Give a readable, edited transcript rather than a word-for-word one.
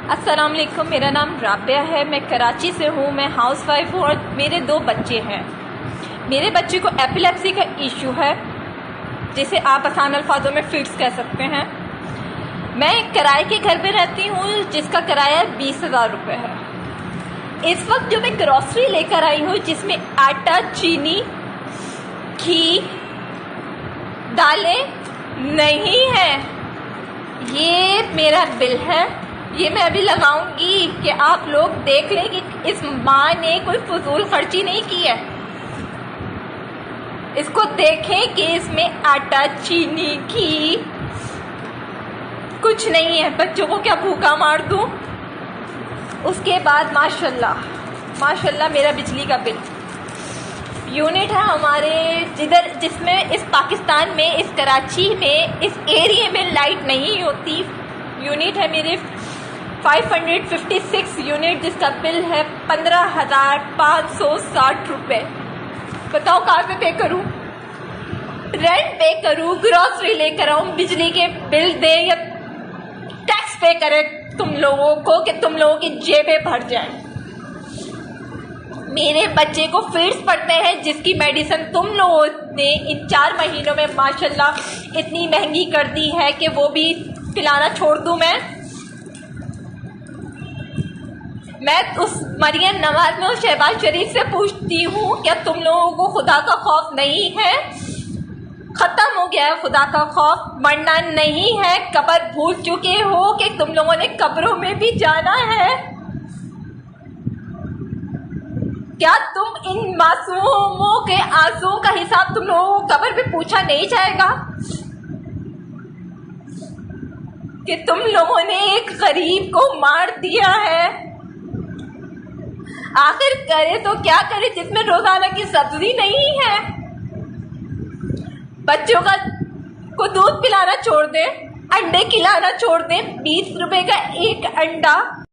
अस्सलाम वालेकुम, मेरा नाम राबिया है। मैं कराची से हूँ। मैं हाउसवाइफ हूँ और मेरे 2 बच्चे हैं। मेरे बच्चे को एपिलेप्सी का इशू है, जिसे आप आसान अल्फाजों में फिट्स कह सकते हैं। मैं किराए के घर पे रहती हूँ, जिसका किराया 20,000 रुपये है। इस वक्त जो मैं ग्रॉसरी लेकर आई हूँ, जिसमें आटा, चीनी, घी, दालें नहीं है, ये मेरा बिल है। ये मैं अभी लगाऊंगी कि आप लोग देख लें कि इस माँ ने कोई फजूल खर्ची नहीं की है। इसको देखें कि इसमें आटा, चीनी, घी कुछ नहीं है। बच्चों को क्या भूखा मार दूं? उसके बाद माशाल्लाह मेरा बिजली का बिल यूनिट है हमारे जिसमें इस पाकिस्तान में, इस कराची में, इस एरिया में लाइट नहीं होती। यूनिट है मेरे 556 यूनिट, जिसका बिल है 15,560 रुपये। बताओ कहाँ से पे करूँ? रेंट पे करूँ, ग्रॉसरी लेकर आऊँ, बिजली के बिल दे या टैक्स पे करे तुम लोगों को कि तुम लोगों की जेबें भर जाए। मेरे बच्चे को फिट्स पड़ते हैं, जिसकी मेडिसिन तुम लोगों ने इन 4 महीनों में माशाल्लाह इतनी महंगी कर दी है कि वो भी पिलाना छोड़ दूं। मैं उस मरियम नवाज में, उस शहबाज शरीफ से पूछती हूँ, क्या तुम लोगों को खुदा का खौफ नहीं है? खत्म हो गया है खुदा का खौफ, मरना नहीं है। कब्र भूल चुके हो कि तुम लोगों ने कब्रों में भी जाना है। क्या तुम इन मासूमों के आंसुओं का हिसाब तुम लोगों को कब्र में पूछा नहीं जाएगा कि तुम लोगों ने एक गरीब को मार दिया है? आखिर करे तो क्या करे, जिसमें रोजाना की सब्जी नहीं है। बच्चों को दूध पिलाना छोड़ दें, अंडे खिलाना छोड़ दें। 20 रुपए का एक अंडा